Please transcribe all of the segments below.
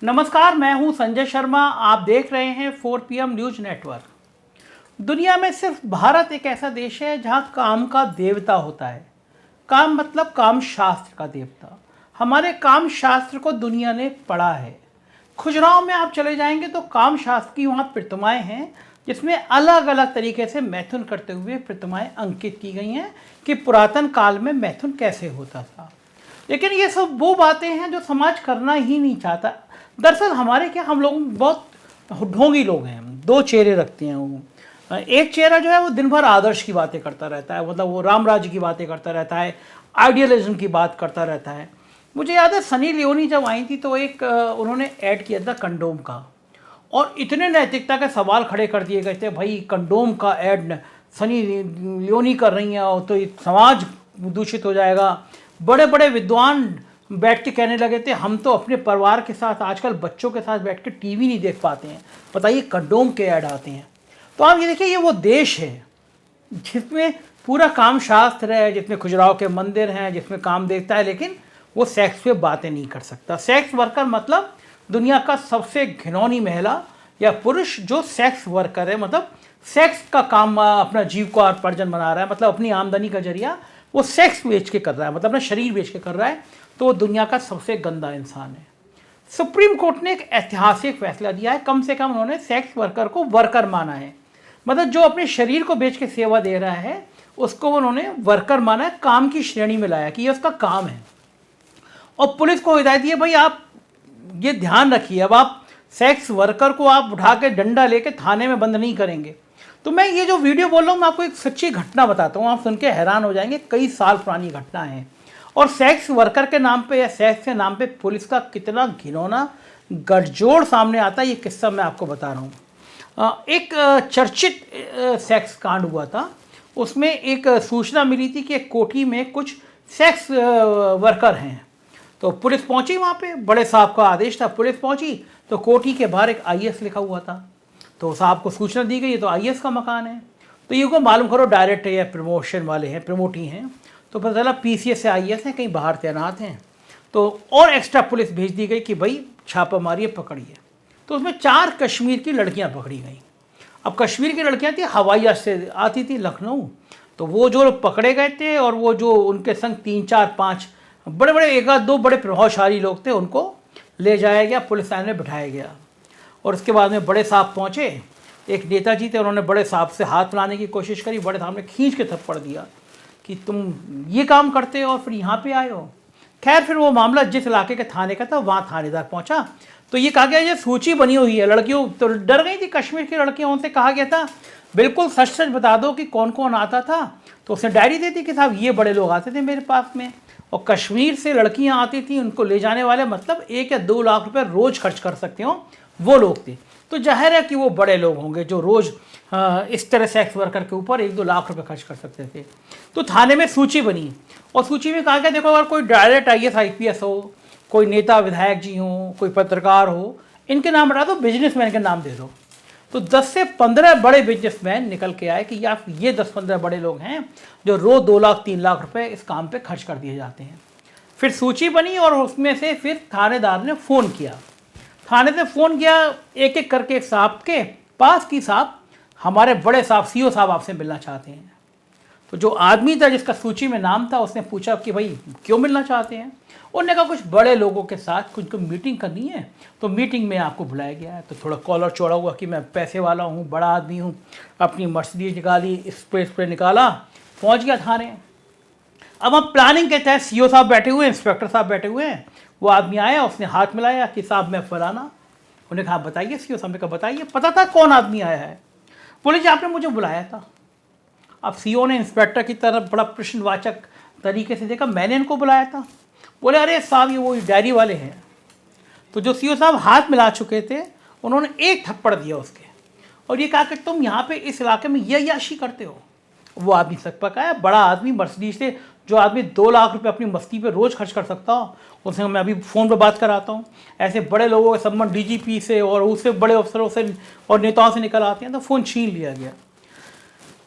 नमस्कार, मैं हूं संजय शर्मा। आप देख रहे हैं 4 PM न्यूज नेटवर्क। दुनिया में सिर्फ भारत एक ऐसा देश है जहां काम का देवता होता है। काम मतलब काम शास्त्र का देवता। हमारे काम शास्त्र को दुनिया ने पढ़ा है। खुजराहों में आप चले जाएंगे तो काम शास्त्र की वहाँ प्रतिमाएं हैं, जिसमें अलग अलग तरीके से मैथुन करते हुए प्रतिमाएं अंकित की गई हैं कि पुरातन काल में मैथुन कैसे होता था। लेकिन ये सब वो बातें हैं जो समाज करना ही नहीं चाहता। दरअसल हमारे क्या, हम लोग बहुत ढोंगी लोग हैं। दो चेहरे रखते हैं वो। एक चेहरा जो है वो दिन भर आदर्श की बातें करता रहता है, मतलब वो राम राज्य की बातें करता रहता है, आइडियलिज्म की बात करता रहता है। मुझे याद है सनी लियोनी जब आई थी तो एक उन्होंने ऐड किया था कंडोम का, और इतने नैतिकता के सवाल खड़े कर दिए गए थे। भाई कंडोम का ऐड सनी लियोनी कर रही हैं और तो समाज दूषित हो जाएगा। बड़े बड़े विद्वान बैठ के कहने लगे थे हम तो अपने परिवार के साथ, आजकल बच्चों के साथ बैठ के टीवी नहीं देख पाते हैं, बताइए कंडोम के ऐड आते हैं। तो आप ये देखिए, ये वो देश है जिसमें पूरा काम शास्त्र है, जिसमें खुजराव के मंदिर हैं, जिसमें काम देखता है, लेकिन वो सेक्स पे बातें नहीं कर सकता। सेक्स वर्कर मतलब दुनिया का सबसे घिनौनी महिला या पुरुष जो सेक्स वर्कर है, मतलब सेक्स का काम अपना जीविकोपार्जन बना रहा है, मतलब अपनी आमदनी का जरिया वो सेक्स बेच के कर रहा है, मतलब अपना शरीर बेच के कर रहा है, तो वो दुनिया का सबसे गंदा इंसान है। सुप्रीम कोर्ट ने एक ऐतिहासिक फैसला दिया है। कम से कम उन्होंने सेक्स वर्कर को वर्कर माना है, मतलब जो अपने शरीर को बेच के सेवा दे रहा है उसको उन्होंने वर्कर माना है, काम की श्रेणी में लाया कि ये उसका काम है। और पुलिस को हिदायत दी है, भाई आप ये ध्यान रखिए, अब आप सेक्स वर्कर को आप उठा के डंडा लेके थाने में बंद नहीं करेंगे। तो मैं ये जो वीडियो बोल रहा हूँ, मैं आपको एक सच्ची घटना बताता हूँ, आप सुन के हैरान हो जाएंगे। कई साल पुरानी घटना है, और सेक्स वर्कर के नाम पे या सेक्स के नाम पे पुलिस का कितना घिनौना गठजोड़ सामने आता है, ये किस्सा मैं आपको बता रहा हूँ। एक चर्चित सेक्स कांड हुआ था। उसमें एक सूचना मिली थी कि एक कोठी में कुछ सेक्स वर्कर हैं। तो पुलिस पहुंची वहाँ पे, बड़े साहब का आदेश था, पुलिस पहुंची तो कोठी के बाहर एक IAS लिखा हुआ था। तो साहब को सूचना दी गई, तो IAS का मकान है, तो ये को मालूम करो डायरेक्ट या प्रमोशन वाले हैं, प्रमोटी हैं। तो पता चला PCS से IAS हैं, कहीं बाहर तैनात हैं। तो और एक्स्ट्रा पुलिस भेज दी गई कि भाई छापा मारिए, पकड़िए। तो उसमें 4 कश्मीर की लड़कियां पकड़ी गई। अब कश्मीर की लड़कियां थी, हवाई जहाज से आती थी लखनऊ। तो वो जो पकड़े गए थे और वो जो उनके संग 3 4 5 बड़े बड़े, एक आध दो बड़े प्रभावशाली लोग थे, उनको ले जाया गया, पुलिस लाइन में बिठाया गया। और उसके बाद में बड़े साहब पहुँचे, एक नेताजी थे, उन्होंने बड़े साहब से हाथ मिलाने की कोशिश करी। बड़े साहब ने खींच के थप्पड़ दिया कि तुम ये काम करते हो और फिर यहाँ पे आए हो। खैर फिर वो मामला जिस इलाके के थाने का था वहाँ थानेदार पहुँचा, तो ये कहा गया ये सूची बनी हुई है लड़कियों। तो डर गई थी कश्मीर की लड़कियाँ, उनसे कहा गया था बिल्कुल सच सच बता दो कि कौन कौन आता था। तो उसने डायरी दी थी कि साहब ये बड़े लोग आते थे मेरे पास में, और कश्मीर से लड़कियाँ आती थी, उनको ले जाने वाले मतलब 1 या 2 लाख रुपये रोज़ खर्च कर सकते हो वो लोग थे। तो जाहिर है कि वो बड़े लोग होंगे जो रोज़ इस तरह सेक्स वर्कर के ऊपर 1-2 लाख रुपए खर्च कर सकते थे। तो थाने में सूची बनी, और सूची में कहा गया देखो अगर कोई डायरेक्ट IAS IPS हो, कोई नेता विधायक जी हो, कोई पत्रकार हो, इनके नाम हटा दो, बिजनेसमैन के नाम दे दो। तो 10 से 15 बड़े बिजनेसमैन निकल के आए कि यार ये 10-15 बड़े लोग हैं जो रोज़ 2 लाख 3 लाख रुपए इस काम पे खर्च कर दिए जाते हैं। फिर सूची बनी और उसमें से फिर थानेदार ने फ़ोन किया, थाने से फ़ोन किया एक एक करके साहब के पास की साहब हमारे बड़े साहब CO साहब आपसे मिलना चाहते हैं। तो जो आदमी था जिसका सूची में नाम था, उसने पूछा कि भाई क्यों मिलना चाहते हैं। उन्होंने कहा कुछ बड़े लोगों के साथ कुछ मीटिंग करनी है, तो मीटिंग में आपको बुलाया गया है। तो थोड़ा कॉलर चौड़ा हुआ कि मैं पैसे वाला हूँ, बड़ा आदमी हूँ, अपनी मर्सिडीज निकाली, स्पेस पे निकाला, पहुँच गया थाने। अब हम प्लानिंग के तहत CO साहब बैठे हुए हैं, इंस्पेक्टर साहब बैठे हुए हैं। वो आदमी आया, उसने हाथ मिलाया कि साहब मैं फलाना। उन्होंने कहा बताइए। CO साहब ने कहा बताइए। पता था कौन आदमी आया है? बोले जी आपने मुझे बुलाया था। अब CO ने इंस्पेक्टर की तरफ बड़ा प्रश्नवाचक तरीके से देखा, मैंने इनको बुलाया था? बोले अरे साहब ये वो डायरी वाले हैं। तो जो CO साहब हाथ मिला चुके थे, उन्होंने एक थप्पड़ दिया उसके, और ये कहा कि तुम यहाँ पे इस इलाके में ये याशी करते हो। वो आदमी सकपक आया, बड़ा आदमी, मर्सिडीज से जो आदमी 2 लाख रुपए अपनी मस्ती पे रोज़ खर्च कर सकता हो, उससे मैं अभी फ़ोन पे बात कराता हूँ। ऐसे बड़े लोगों के संबंध DGP से और उससे बड़े अफसरों से और नेताओं से निकल आते हैं, तो फ़ोन छीन लिया गया।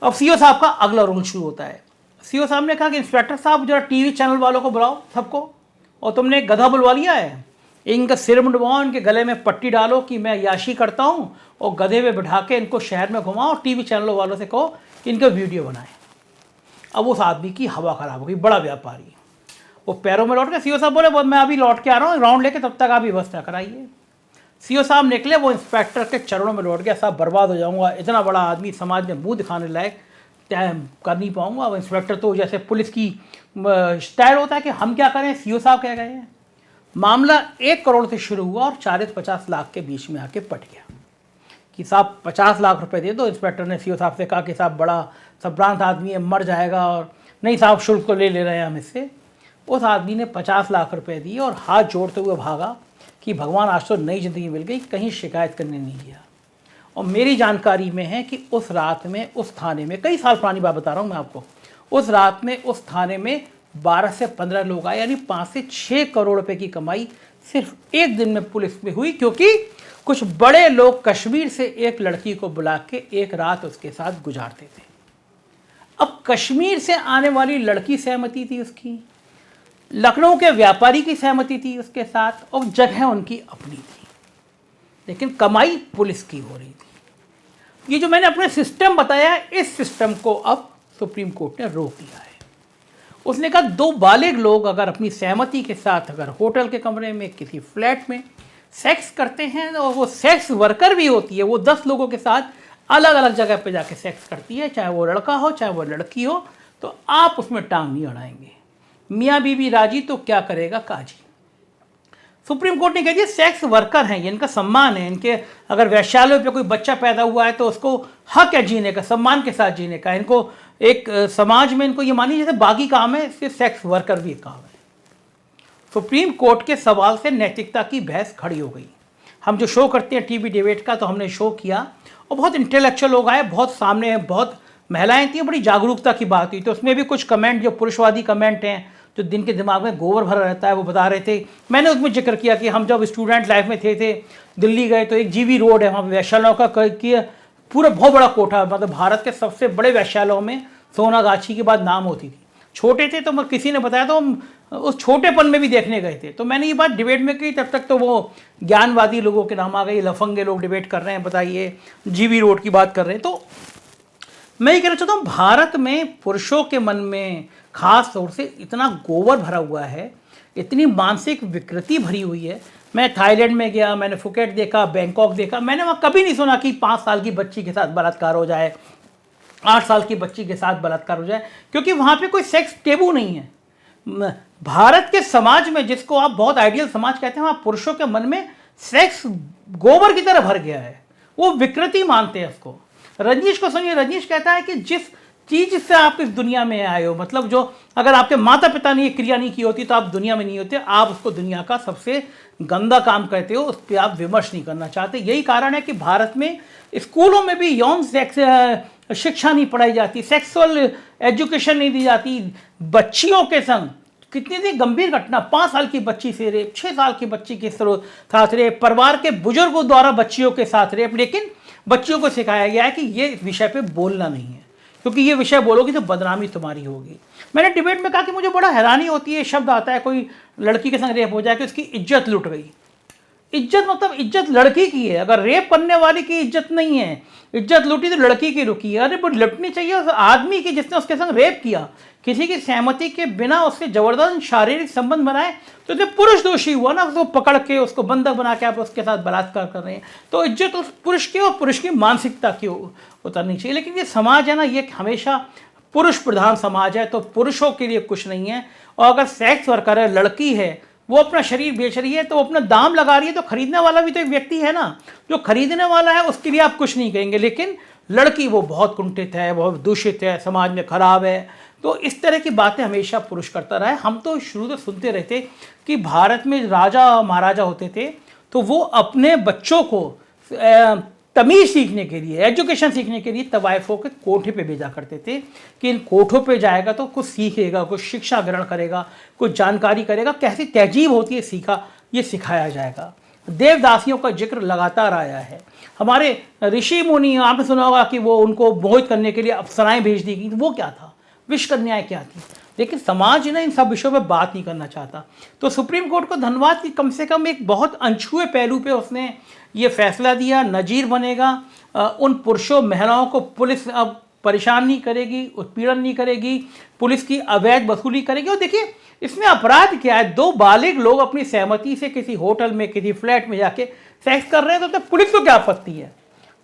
अब CO साहब का अगला रोल शुरू होता है। CO साहब ने कहा कि इंस्पेक्टर साहब जरा TV चैनल वालों को बुलाओ सबको, और तुमने एक गधा बुलवा लिया है, इनका सिर मुंडवाओ, इनके गले में पट्टी डालो कि मैं याशी करता हूँ, और गधे में बिठा के इनको शहर में घुमाओ और टीवी चैनलों वालों से कहो कि इनका वीडियो बनाएं। अब उस आदमी की हवा खराब हो गई, बड़ा व्यापारी, वो पैरों में लौट के सीओ साहब बोले मैं अभी लौट के आ रहा हूँ राउंड लेके, तब तक आप व्यवस्था कराइए। सीओ साहब निकले, वो इंस्पेक्टर के चरणों में लौट गया, साहब बर्बाद हो जाऊँगा, इतना बड़ा आदमी समाज में मुँह दिखाने लायक कर नहीं पाऊँगा। अब इंस्पेक्टर तो जैसे पुलिस की स्टाइल होता है कि हम क्या करें, सीओ साहब कह गए हैं। मामला 1 करोड़ से शुरू हुआ और 40-50 लाख के बीच में आके पट गया कि साहब 50 लाख रुपए दे दो। इंस्पेक्टर ने सीओ साहब से कहा कि साहब बड़ा संभ्रांत आदमी है, मर जाएगा, और नहीं साहब शुल्क को ले रहे हैं हम इससे। उस आदमी ने 50 लाख रुपए दिए और हाथ जोड़ते हुए भागा कि भगवान आज तो नई ज़िंदगी मिल गई, कहीं शिकायत करने नहीं गया। और मेरी जानकारी में है कि उस रात में उस थाने में, कई साल पुरानी बात बता रहा हूँ मैं आपको, उस रात में उस थाने में 12 से 15 लोग आए, यानी 5 से 6 करोड़ रुपए की कमाई सिर्फ एक दिन में पुलिस में हुई, क्योंकि कुछ बड़े लोग कश्मीर से एक लड़की को बुला के एक रात उसके साथ गुजारते थे। अब कश्मीर से आने वाली लड़की सहमति थी उसकी, लखनऊ के व्यापारी की सहमति थी उसके साथ, और जगह उनकी अपनी थी, लेकिन कमाई पुलिस की हो रही थी। ये जो मैंने अपने सिस्टम बताया, इस सिस्टम को अब सुप्रीम कोर्ट ने रोक दिया है। उसने कहा 2 बालिग लोग अगर अपनी सहमति के साथ अगर होटल के कमरे में, किसी फ्लैट में सेक्स करते हैं, और वो सेक्स वर्कर भी होती है, वो 10 लोगों के साथ अलग अलग जगह पे जाके सेक्स करती है, चाहे वो लड़का हो चाहे वो लड़की हो, तो आप उसमें टांग नहीं अड़ाएंगे। मियाँ बीवी राजी तो क्या करेगा काजी। सुप्रीम कोर्ट ने कह दिया सेक्स वर्कर हैं, ये इनका सम्मान है, इनके अगर वैश्यालय पे कोई बच्चा पैदा हुआ है तो उसको हक है जीने का, सम्मान के साथ जीने का। इनको एक समाज में इनको ये मानिए जैसे बाकी काम है, इसके सेक्स वर्कर भी काम है। सुप्रीम कोर्ट के सवाल से नैतिकता की बहस खड़ी हो गई। हम जो शो करते हैं टीवी डिबेट का, तो हमने शो किया और बहुत इंटेलेक्चुअल लोग आए, बहुत सामने बहुत महिलाएं थी, बड़ी जागरूकता की बात हुई। तो उसमें भी कुछ कमेंट जो पुरुषवादी कमेंट हैं, जो दिन के दिमाग में गोबर भरा रहता है, वो बता रहे थे। मैंने उसमें जिक्र किया कि हम जब स्टूडेंट लाइफ में थे दिल्ली गए, तो एक जीवी रोड है वहाँ वैश्यालयों का पूरा बहुत बड़ा कोठा, मतलब भारत के सबसे बड़े वैश्यालयों में सोनागाछी के बाद नाम होती थी। छोटे थे तो किसी ने बताया, तो हम उस छोटेपन में भी देखने गए थे। तो मैंने ये बात डिबेट में की, तब तक तो वो ज्ञानवादी लोगों के नाम आ गए, लफंगे लोग डिबेट कर रहे हैं, बताइए जीवी रोड की बात कर रहे हैं। तो मैं ये कहना चाहता हूँ, भारत में पुरुषों के मन में खास तौर से इतना गोबर भरा हुआ है, इतनी मानसिक विकृति भरी हुई है। मैं थाईलैंड में गया, मैंने फुकेट देखा, बैंकॉक देखा, मैंने वहाँ कभी नहीं सुना कि 5 साल की बच्ची के साथ बलात्कार हो जाए, 8 साल की बच्ची के साथ बलात्कार हो जाए, क्योंकि वहाँ पे कोई सेक्स टेबू नहीं है। भारत के समाज में, जिसको आप बहुत आइडियल समाज कहते हैं, वहाँ पुरुषों के मन में सेक्स गोबर की तरह भर गया है, वो विकृति मानते हैं उसको। रजनीश को सुनिए, रजनीश कहता है कि जिस चीज़ से आप इस दुनिया में आए हो, मतलब जो अगर आपके माता पिता ने ये क्रिया नहीं की होती तो आप दुनिया में नहीं होते, आप उसको दुनिया का सबसे गंदा काम कहते हो, उस पर आप विमर्श नहीं करना चाहते। यही कारण है कि भारत में स्कूलों में भी यौन सेक्स शिक्षा नहीं पढ़ाई जाती, सेक्सुअल एजुकेशन नहीं दी जाती। बच्चियों के संग कितनी थी गंभीर घटना, 5 साल की बच्ची से रेप, 6 साल की बच्ची के साथ रेप, परिवार के बुजुर्गों द्वारा बच्चियों के साथ रेप। लेकिन बच्चियों को सिखाया गया है कि ये विषय पे बोलना नहीं है, क्योंकि ये विषय बोलोगी तो बदनामी तुम्हारी होगी। मैंने डिबेट में कहा कि मुझे बड़ा हैरानी होती है, शब्द आता है कोई लड़की के संग रेप हो जाए कि उसकी इज्जत लुट गई। इज्जत मतलब इज्जत लड़की की है, अगर रेप करने वाली की इज्जत नहीं है, इज्जत लुटी तो लड़की की रुकी है। अरे वो लुटनी चाहिए उस आदमी की जिसने उसके संग रेप किया, किसी की सहमति के बिना उससे जबरदस्त शारीरिक संबंध बनाए, तो उसमें पुरुष दोषी हुआ ना, उसको पकड़ के उसको बंधक बना के आप उसके साथ बलात्कार कर रहे हैं। तो इज्जत उस पुरुष की और पुरुष की मानसिकता की उतरनी चाहिए। लेकिन ये समाज है ना, ये हमेशा पुरुष प्रधान समाज है, तो पुरुषों के लिए कुछ नहीं है। और अगर सेक्स वर्कर है, लड़की है, वो अपना शरीर बेच रही है, तो वो अपना दाम लगा रही है, तो खरीदने वाला भी तो एक व्यक्ति है ना, जो खरीदने वाला है उसके लिए आप कुछ नहीं कहेंगे। लेकिन लड़की वो बहुत कुंठित है, बहुत दूषित है, समाज में खराब है, तो इस तरह की बातें हमेशा पुरुष करता रहा है। हम तो शुरू से सुनते रहते कि भारत में राजा महाराजा होते थे, तो वो अपने बच्चों को तमीज़ सीखने के लिए, एजुकेशन सीखने के लिए तवाइफों के कोठे पे भेजा करते थे कि इन कोठों पे जाएगा तो कुछ सीखेगा, कुछ शिक्षा ग्रहण करेगा, कुछ जानकारी करेगा, कैसी तहजीब होती है ये सिखाया जाएगा। देवदासियों का जिक्र लगातार आया है। हमारे ऋषि मुनि, आपने सुना होगा कि वो उनको मोहित करने के लिए अप्सराएं भेज दी गई। वो क्या था, विष कन्याएं क्या थी? लेकिन समाज ना इन सब विषयों पे बात नहीं करना चाहता। तो सुप्रीम कोर्ट को धन्यवाद कि कम से कम एक बहुत अनछुए पहलू पे उसने ये फैसला दिया। नज़ीर बनेगा, उन पुरुषों महिलाओं को पुलिस अब परेशान नहीं करेगी, उत्पीड़न नहीं करेगी, पुलिस की अवैध वसूली करेगी। और देखिए इसमें अपराध क्या है, दो बालिग लोग अपनी सहमति से किसी होटल में किसी फ्लैट में जाके सेक्स कर रहे हैं, तो पुलिस को क्या आपत्ति है।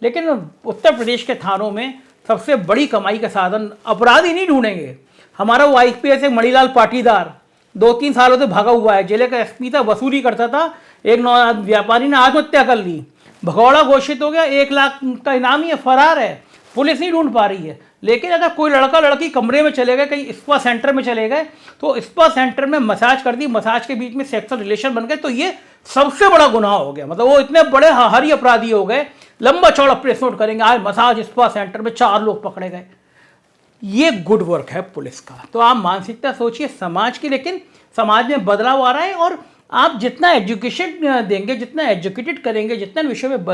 लेकिन उत्तर प्रदेश के थानों में सबसे बड़ी कमाई का साधन अपराधी नहीं ढूंढेंगे। हमारा वो IPS एक मणिलाल पाटीदार 2-3 सालों से भागा हुआ है, जिले का SP था, वसूली करता था। एक व्यापारी ने आत्महत्या कर ली, भगौड़ा घोषित हो गया, 1 लाख का इनाम ही है, फरार है, पुलिस नहीं ढूंढ पा रही है। लेकिन अगर कोई लड़का लड़की कमरे में चले गए, कहीं स्पा सेंटर में चले गए, तो स्पा सेंटर में मसाज कर दी, मसाज के बीच में सेक्सुअल रिलेशन बन गए, तो ये सबसे बड़ा गुनाह हो गया। मतलब वो इतने बड़े हरी अपराधी हो गए, लंबा चौड़ा प्रेस नोट करेंगे, आज मसाज स्पा सेंटर में 4 लोग पकड़े गए। ये गुड वर्क है पुलिस का। तो आप मानसिकता सोचिए समाज की, लेकिन समाज में बदलाव आ रहा है। और आप जितना एजुकेशन देंगे, जितना एजुकेटेड करेंगे, जितना विषय में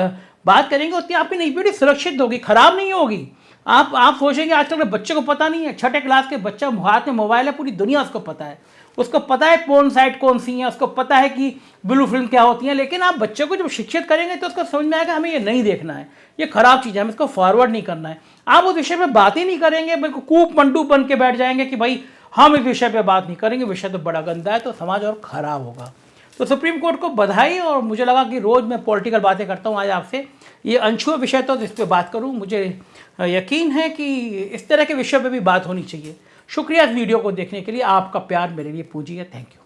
बात करेंगे, उतनी आपकी नई पीढ़ी सुरक्षित होगी, खराब नहीं होगी। आप सोचेंगे आजकल के बच्चे को पता नहीं है, 6ठे क्लास के बच्चा हाथ में मोबाइल है, पूरी दुनिया उसको पता है, उसको पता है पोर्न साइट कौन सी है, उसको पता है कि ब्लू फिल्म क्या होती है। लेकिन आप बच्चे को जब शिक्षित करेंगे तो उसको समझ में आएगा हमें ये नहीं देखना है, ये खराब चीज़ है, हमें इसको फॉरवर्ड नहीं करना है। आप उस विषय में बात ही नहीं करेंगे, बिल्कुल कूप मंडू बन के बैठ जाएंगे कि भाई हम इस विषय पे बात नहीं करेंगे, विषय तो बड़ा गंदा है, तो समाज और खराब होगा। तो सुप्रीम कोर्ट को बधाई। और मुझे लगा कि रोज़ मैं पॉलिटिकल बातें करता हूँ, आज आपसे ये अनछुआ विषय तो इस पर बात करूँ। मुझे यकीन है कि इस तरह के विषय पे भी बात होनी चाहिए। शुक्रिया इस वीडियो को देखने के लिए, आपका प्यार मेरे लिए पूंजी है। Thank you.